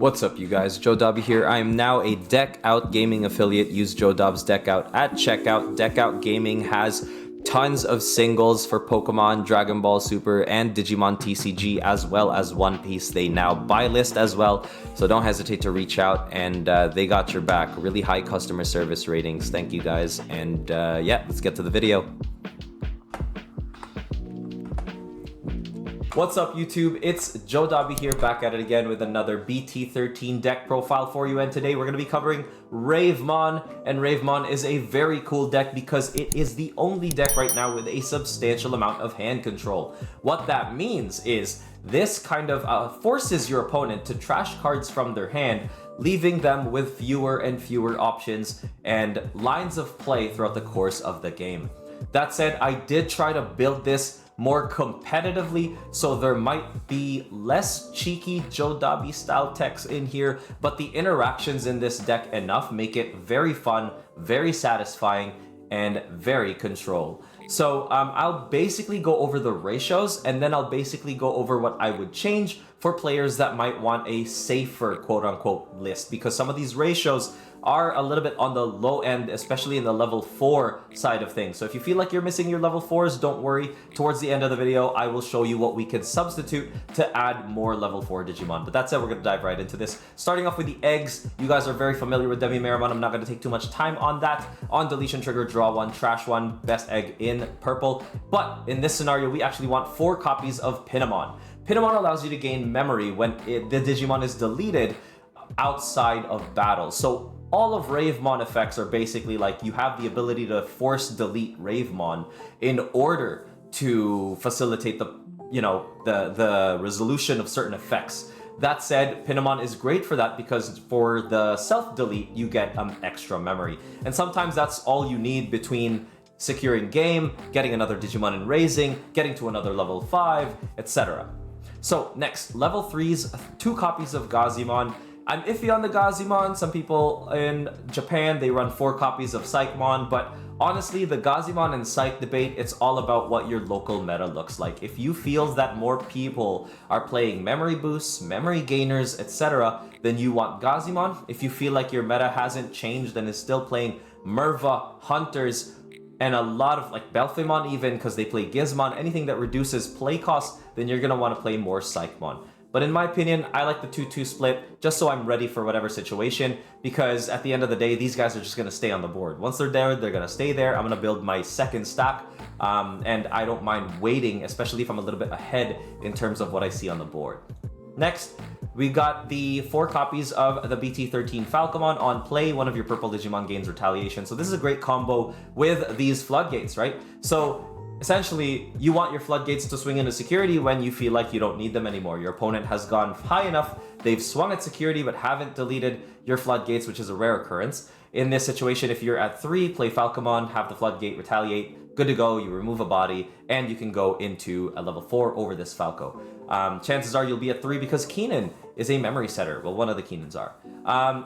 What's up, you guys? Joe Dobby here. I am now a Deck Out Gaming affiliate. Use Joe Dobbs Deck Out at checkout. Deck Out Gaming has tons of singles for Pokemon, Dragon Ball Super, and Digimon TCG, as well as One Piece. They now buy list as well, so don't hesitate to reach out, and they got your back. Really high customer service ratings. Thank you guys, and yeah, let's get to the video. What's up, YouTube? It's Joe Dobby here, back at it again with another BT13 deck profile for you, and today we're going to be covering Ravemon, and Ravemon is a very cool deck because it is the only deck right now with a substantial amount of hand control. What that means is this kind of forces your opponent to trash cards from their hand, leaving them with fewer and fewer options and lines of play throughout the course of the game. That said, I did try to build this more competitively, so there might be less cheeky Joe Dobby style techs in here, but the interactions in this deck enough make it very fun, very satisfying, and very control. So I'll basically go over the ratios, and then I'll basically go over what I would change for players that might want a safer quote-unquote list, because some of these ratios are a little bit on the low end, especially in the level 4 side of things. So if you feel like you're missing your level 4s, don't worry. Towards the end of the video, I will show you what we can substitute to add more level 4 Digimon. But that said, we're going to dive right into this. Starting off with the eggs, you guys are very familiar with Ravemon. I'm not going to take too much time on that. On deletion trigger, draw one, trash one, best egg in purple. But in this scenario, we actually want 4 copies of Pinamon. Pinamon allows you to gain memory when the Digimon is deleted outside of battle. So all of Ravemon effects are basically like you have the ability to force delete Ravemon in order to facilitate the resolution of certain effects. That said, Pinamon is great for that because for the self-delete, you get extra memory. And sometimes that's all you need between securing game, getting another Digimon and raising, getting to another level 5, etc. So next, level 3s, 2 copies of Gazimon. I'm iffy on the Gazimon. Some people in Japan, they run 4 copies of Psychmon, but honestly, the Gazimon and Psych debate, it's all about what your local meta looks like. If you feel that more people are playing memory boosts, memory gainers, etc., then you want Gazimon. If you feel like your meta hasn't changed and is still playing Merva, Hunters, and a lot of like Belphimon even, because they play Gizmon, anything that reduces play cost, then you're going to want to play more Psychmon. But in my opinion, I like the 2-2 split just so I'm ready for whatever situation, because at the end of the day, these guys are just going to stay on the board. Once they're there, they're going to stay there. I'm going to build my second stack, and I don't mind waiting, especially if I'm a little bit ahead in terms of what I see on the board. Next, we got the 4 copies of the BT13 Falcomon on play. One of your purple Digimon gains Retaliation. So this is a great combo with these floodgates, right? So essentially, you want your floodgates to swing into security when you feel like you don't need them anymore. Your opponent has gone high enough, they've swung at security but haven't deleted your floodgates, which is a rare occurrence. In this situation, if you're at 3, play Falcomon, have the floodgate retaliate, good to go, you remove a body, and you can go into a level 4 over this Falco. Chances are you'll be at 3 because Keenan is a memory setter. Well, one of the Keenans are.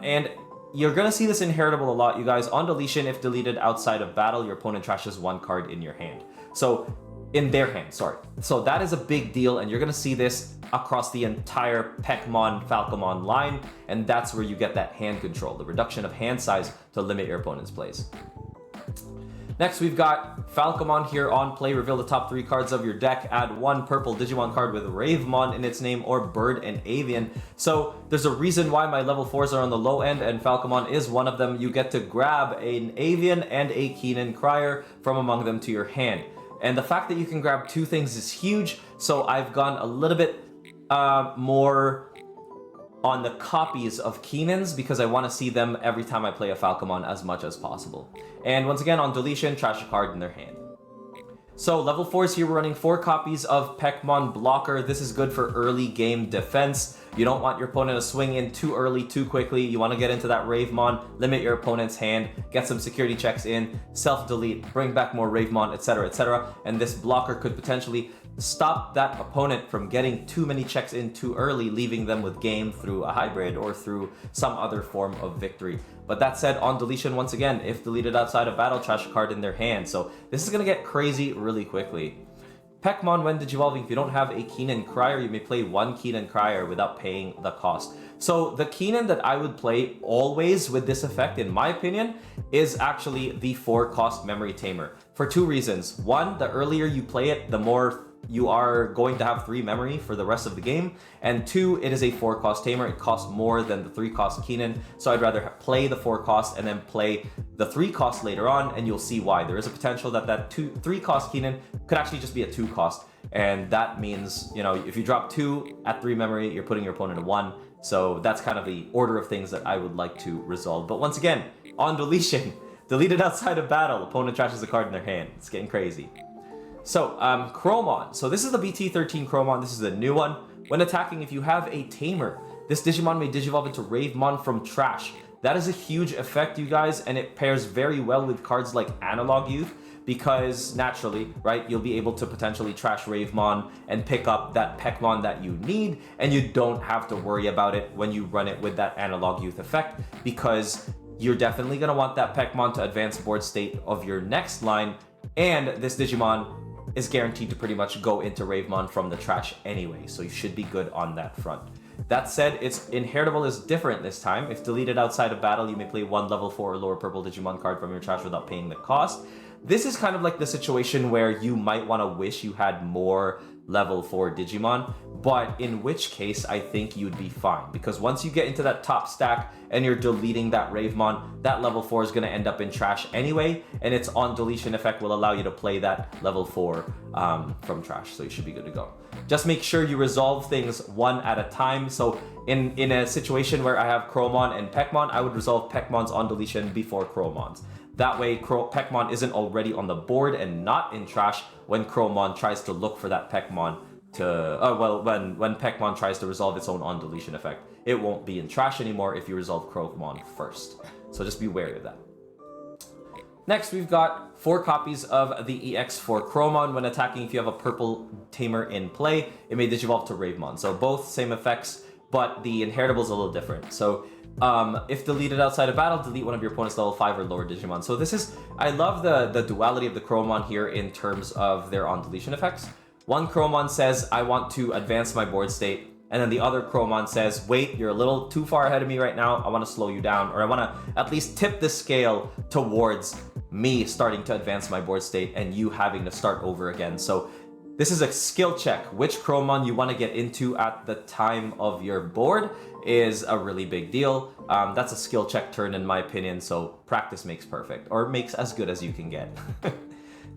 And you're going to see this inheritable a lot, you guys. On deletion, if deleted outside of battle, your opponent trashes 1 card in your hand. So, in their hand, sorry. So that is a big deal, and you're going to see this across the entire Pekmon, Falcomon line, and that's where you get that hand control, the reduction of hand size to limit your opponent's plays. Next, we've got Falcomon here on play. Reveal the top 3 cards of your deck. Add 1 purple Digimon card with Ravemon in its name, or Bird and Avian. So there's a reason why my level 4s are on the low end, and Falcomon is one of them. You get to grab an Avian and a Keenan Crier from among them to your hand. And the fact that you can grab 2 things is huge, so I've gone a little bit more on the copies of Keenans because I want to see them every time I play a Falcomon as much as possible. And once again, on deletion, trash a card in their hand. So level 4s here, we're running 4 copies of Pekmon Blocker. This is good for early game defense. You don't want your opponent to swing in too early, too quickly. You want to get into that Ravemon, limit your opponent's hand, get some security checks in, self-delete, bring back more Ravemon, etc., etc. And this blocker could potentially stop that opponent from getting too many checks in too early, leaving them with game through a hybrid or through some other form of victory. But that said, on deletion, once again, if deleted outside of battle, trash a card in their hand. So this is going to get crazy really quickly. Pekmon, when digivolving, if you don't have a Keenan Crier, you may play one Keenan Crier without paying the cost. So the Keenan that I would play always with this effect, in my opinion, is actually the 4-cost Memory Tamer. For 2 reasons. One, the earlier you play it, the more you are going to have 3 memory for the rest of the game. And 2, it is a 4-cost Tamer. It costs more than the 3-cost Keenan. So I'd rather play the 4-cost and then play the 3-cost later on, and you'll see why. There is a potential that 3-cost Keenan could actually just be a 2-cost. And that means, you know, if you drop 2 at 3 memory, you're putting your opponent at 1. So that's kind of the order of things that I would like to resolve. But once again, on deletion, deleted outside of battle, opponent trashes a card in their hand. It's getting crazy. So, Chromeon. So this is the BT13 Chromeon. This is a new one. When attacking, if you have a Tamer, this Digimon may digivolve into Ravemon from trash. That is a huge effect, you guys, and it pairs very well with cards like Analog Youth, because naturally, right, you'll be able to potentially trash Ravemon and pick up that Pekmon that you need, and you don't have to worry about it when you run it with that Analog Youth effect, because you're definitely going to want that Pekmon to advance board state of your next line, and this Digimon is guaranteed to pretty much go into Ravemon from the trash anyway, so you should be good on that front. That said, its inheritable is different this time. If deleted outside of battle, you may play one level 4 or lower purple Digimon card from your trash without paying the cost. This is kind of like the situation where you might want to wish you had more level 4 Digimon, but in which case I think you'd be fine, because once you get into that top stack and you're deleting that Ravemon, that level 4 is going to end up in trash anyway, and its on deletion effect will allow you to play that level 4 from trash, so you should be good to go. Just make sure you resolve things one at a time. So in a situation where I have Chromeon and Pekmon, I would resolve Pekmon's on deletion before Chromeon's. That way, Pekmon isn't already on the board and not in trash when Chromeon tries to look for that Pekmon to, when Pekmon tries to resolve its own on deletion effect. It won't be in trash anymore if you resolve Chromeon first. So just be wary of that. Next, we've got 4 copies of the EX4 Chromeon. When attacking, if you have a purple Tamer in play, it may digivolve to Ravemon. So both same effects, but the inheritable is a little different. So if deleted outside of battle, delete one of your opponent's level 5 or lower Digimon. So this is, I love the duality of the Chromeon here in terms of their on deletion effects. One Chromeon says, I want to advance my board state. And then the other Chromeon says, wait, you're a little too far ahead of me right now. I want to slow you down, or I want to at least tip the scale towards me starting to advance my board state and you having to start over again. So this is a skill check. Which Chromeon you want to get into at the time of your board is a really big deal. That's a skill check turn in my opinion, so practice makes perfect, or makes as good as you can get.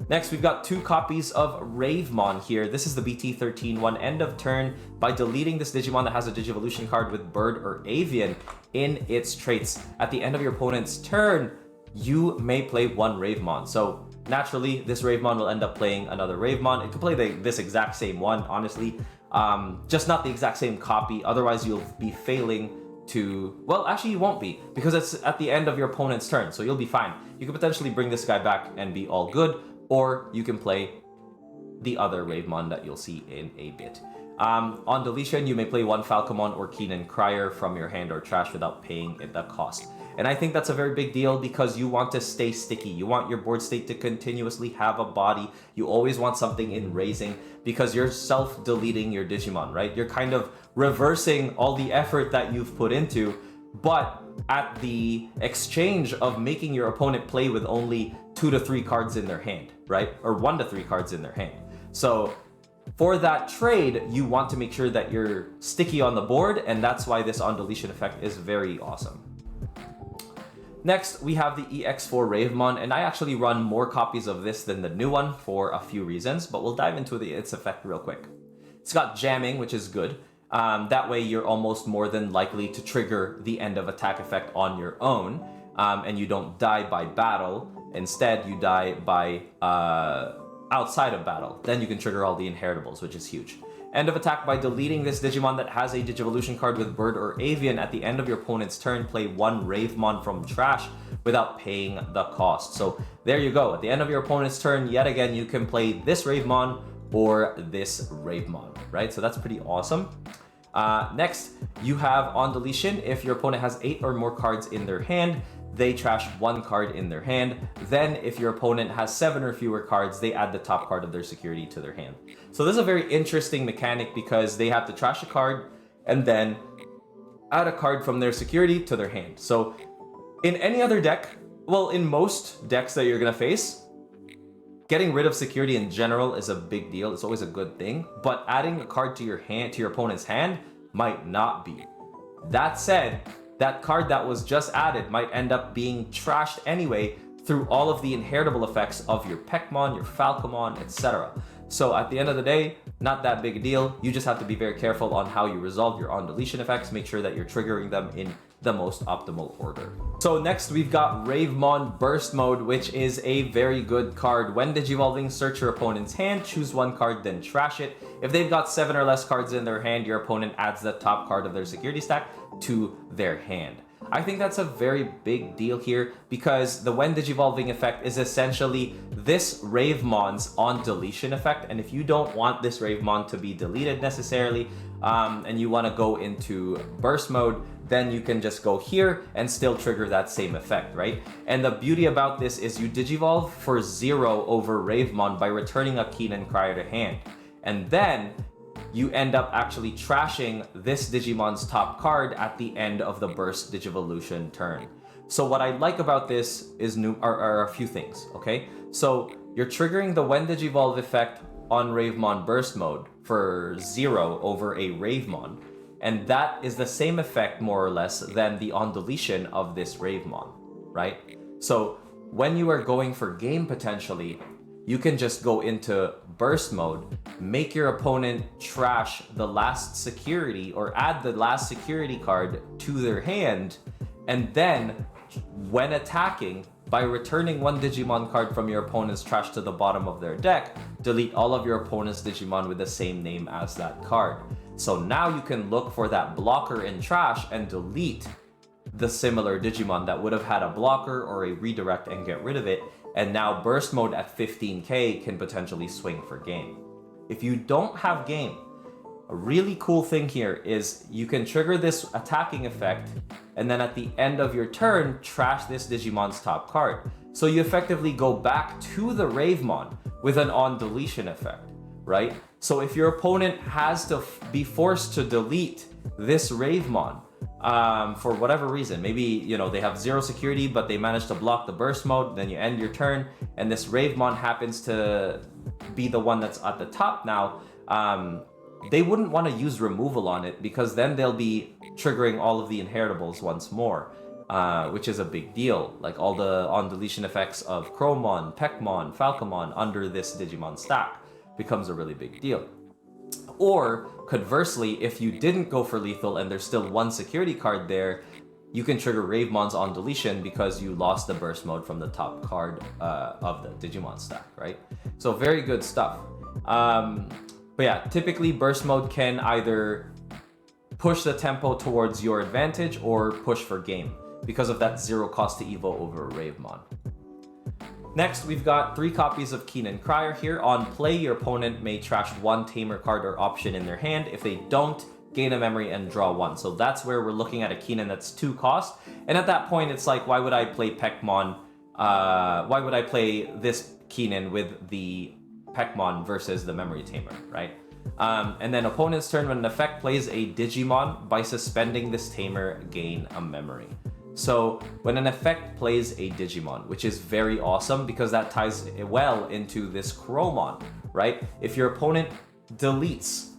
Next, we've got 2 copies of Ravemon here. This is the BT13 one. End of turn, by deleting this Digimon that has a Digivolution card with Bird or Avian in its traits. At the end of your opponent's turn, you may play one Ravemon. So naturally, this Ravemon will end up playing another Ravemon. It could play this exact same one, honestly. Just not the exact same copy. Otherwise, you'll be failing to... Well, actually, you won't be, because it's at the end of your opponent's turn, so you'll be fine. You could potentially bring this guy back and be all good, or you can play the other Ravemon that you'll see in a bit. On deletion, you may play one Falcomon or Keenan Crier from your hand or trash without paying it the cost. And I think that's a very big deal, because you want to stay sticky. You want your board state to continuously have a body. You always want something in raising, because you're self-deleting your Digimon, right? You're kind of reversing all the effort that you've put into, but at the exchange of making your opponent play with only 2 to 3 cards in their hand, right? Or 1 to 3 cards in their hand. So for that trade, you want to make sure that you're sticky on the board, and that's why this on deletion effect is very awesome. Next, we have the EX4 Ravemon, and I actually run more copies of this than the new one for a few reasons, but we'll dive into its effect real quick. It's got jamming, which is good. That way you're almost more than likely to trigger the end of attack effect on your own, and you don't die by battle. Instead, you die by outside of battle. Then you can trigger all the inheritables, which is huge. End of attack, by deleting this Digimon that has a Digivolution card with Bird or Avian. At the end of your opponent's turn, play one Ravemon from trash without paying the cost. So there you go. At the end of your opponent's turn, yet again, you can play this Ravemon or this Ravemon, right? So that's pretty awesome. Next, you have on deletion. If your opponent has 8 or more cards in their hand, they trash 1 card in their hand. Then if your opponent has 7 or fewer cards, they add the top card of their security to their hand. So this is a very interesting mechanic because they have to trash a card and then add a card from their security to their hand. So in any other deck, well, in most decks that you're gonna face, getting rid of security in general is a big deal. It's always a good thing, but adding a card to your hand, to your opponent's hand, might not be. That said, that card that was just added might end up being trashed anyway through all of the inheritable effects of your Pekmon, your Falcomon, etc. So at the end of the day, not that big a deal. You just have to be very careful on how you resolve your on deletion effects. Make sure that you're triggering them in the most optimal order. So next we've got Ravemon Burst Mode, which is a very good card. When digivolving, search your opponent's hand, choose 1 card, then trash it. If they've got 7 or less cards in their hand, your opponent adds the top card of their security stack to their hand. I think that's a very big deal here because the when digivolving effect is essentially this Ravemon's on deletion effect, and if you don't want this Ravemon to be deleted necessarily, and you want to go into burst mode, then you can just go here and still trigger that same effect, right? And the beauty about this is you digivolve for 0 over Ravemon by returning a Keenan Crier to hand, and then you end up actually trashing this Digimon's top card at the end of the burst Digivolution turn. So what I like about this is are a few things, okay? So you're triggering the when digivolve effect on Ravemon burst mode for 0 over a Ravemon, and that is the same effect more or less than the on deletion of this Ravemon, right? So when you are going for game potentially, you can just go into burst mode, make your opponent trash the last security or add the last security card to their hand, and then when attacking, by returning 1 Digimon card from your opponent's trash to the bottom of their deck, delete all of your opponent's Digimon with the same name as that card. So now you can look for that blocker in trash and delete the similar Digimon that would have had a blocker or a redirect and get rid of it. And now burst mode at 15k can potentially swing for game. If you don't have game, a really cool thing here is you can trigger this attacking effect and then at the end of your turn, trash this Digimon's top card. So you effectively go back to the Ravemon with an on deletion effect, right? So if your opponent has to be forced to delete this Ravemon, for whatever reason, maybe, you know, they have 0 security, but they manage to block the burst mode, then you end your turn, and this Ravemon happens to be the one that's at the top now, they wouldn't want to use removal on it because then they'll be triggering all of the inheritables once more, which is a big deal. Like all the on deletion effects of Chromeon, Pekmon, Falcomon under this Digimon stack becomes a really big deal. Or conversely, if you didn't go for lethal and there's still 1 security card there, you can trigger Ravemon's on deletion because you lost the burst mode from the top card of the Digimon stack, right? So very good stuff. But yeah, typically burst mode can either push the tempo towards your advantage or push for game because of that 0 cost to evo over Ravemon. Next, we've got 3 copies of Keenan Crier here. On play, your opponent may trash 1 Tamer card or option in their hand. If they don't, gain a memory and draw 1. So that's where we're looking at a Keenan that's 2 cost. And at that point, it's like, why would I play Pekmon? Why would I play this Keenan with the Pekmon versus the Memory Tamer, right? And then opponent's turn, when an effect plays a Digimon, by suspending this Tamer, gain a memory. So when an effect plays a Digimon, which is very awesome because that ties well into this Chromeon, right? If your opponent deletes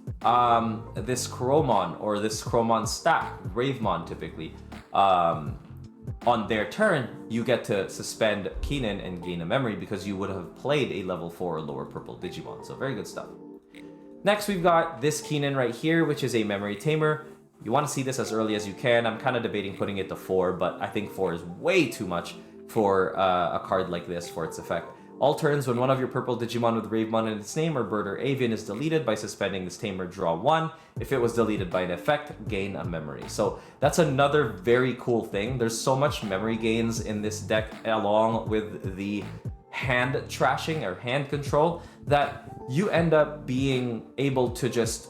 this Chromeon or this Chromeon stack, Ravemon typically, on their turn, you get to suspend Keenan and gain a memory because you would have played a level 4 or lower purple Digimon. So very good stuff. Next, we've got this Keenan right here, which is a Memory Tamer. You want to see this as early as you can. I'm kind of debating putting it to 4, but I think 4 is way too much for a card like this for its effect. All turns, when one of your purple Digimon with Ravemon in its name or bird or avian is deleted, by suspending this Tamer, draw 1. If it was deleted by an effect, gain a memory. So that's another very cool thing. There's so much memory gains in this deck along with the hand trashing or hand control that you end up being able to just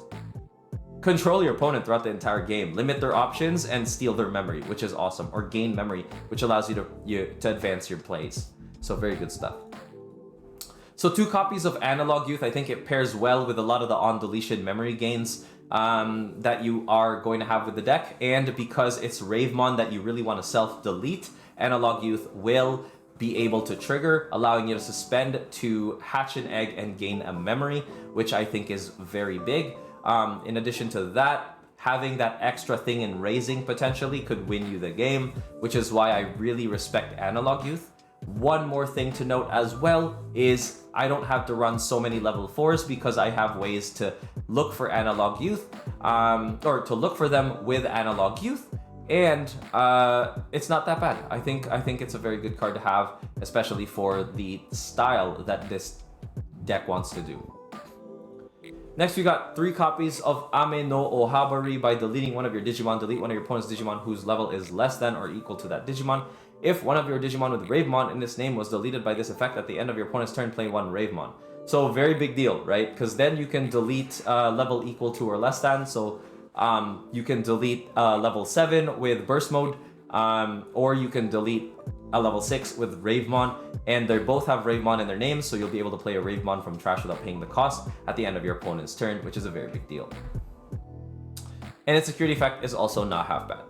control your opponent throughout the entire game, limit their options, and steal their memory, which is awesome, or gain memory, which allows you to advance your plays. So very good stuff. So 2 copies of Analog Youth. I think it pairs well with a lot of the on-deletion memory gains that you are going to have with the deck, and because it's Ravemon that you really want to self-delete, Analog Youth will be able to trigger, allowing you to suspend to hatch an egg and gain a memory, which I think is very big. In addition to that, having that extra thing in raising potentially could win you the game, which is why I really respect Analog Youth. One more thing to note as well is I don't have to run so many level 4s because I have ways to look for Analog Youth, or to look for them with Analog Youth, and it's not that bad. I think it's a very good card to have, especially for the style that this deck wants to do. Next, we got 3 copies of Ame no Ohabari. By deleting one of your Digimon, delete one of your opponent's Digimon whose level is less than or equal to that Digimon. If one of your Digimon with Ravemon in its name was deleted by this effect at the end of your opponent's turn, play 1 Ravemon. So very big deal, right? Because then you can delete level equal to or less than. So you can delete level 7 with Burst Mode, or you can delete a level 6 with Ravemon, and they both have Ravemon in their names, so you'll be able to play a Ravemon from trash without paying the cost at the end of your opponent's turn, which is a very big deal. And its security effect is also not half bad.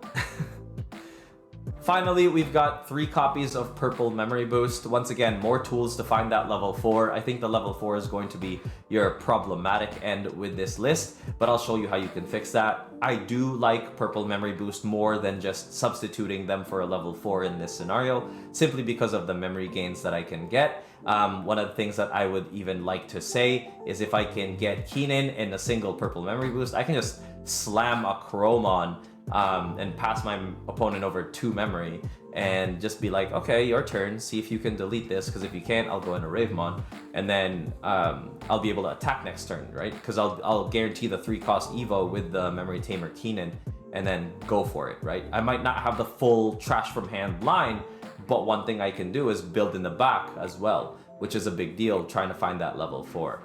Finally, we've got 3 copies of Purple Memory Boost. Once again, more tools to find that level 4. I think the level 4 is going to be your problematic end with this list, but I'll show you how you can fix that. I do like Purple Memory Boost more than just substituting them for a level 4 in this scenario, simply because of the memory gains that I can get. One of the things that I would even like to say is if I can get Keenan in a single Purple Memory Boost, I can just slam a Chromeon and pass my opponent over 2 memory and just be like, okay, your turn, see if you can delete this, because if you can't, I'll go into Ravemon, and then I'll be able to attack next turn, right? Because I'll guarantee the 3-cost Evo with the Memory Tamer Keenan, and then go for it, right? I might not have the full trash from hand line, but one thing I can do is build in the back as well, which is a big deal trying to find that level 4.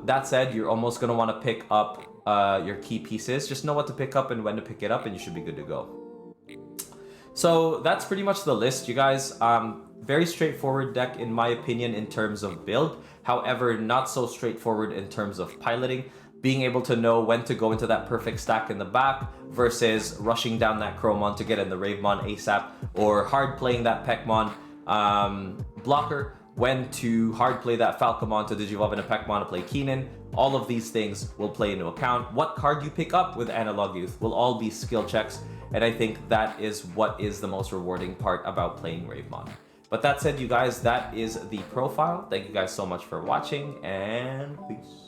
That said, you're almost going to want to pick up your key pieces. Just know what to pick up and when to pick it up, and you should be good to go. So that's pretty much the list, you guys. Very straightforward deck in my opinion in terms of build. However, not so straightforward in terms of piloting. Being able to know when to go into that perfect stack in the back versus rushing down that Chromeon to get in the Ravemon ASAP, or hard playing that Pekmon blocker, when to hard play that Falcomon to Digivolve into Pekmon to play Keenan. All of these things will play into account. What card you pick up with Analog Youth will all be skill checks, and I think that is what is the most rewarding part about playing Ravemon. But that said, you guys, that is the profile. Thank you guys so much for watching, and peace.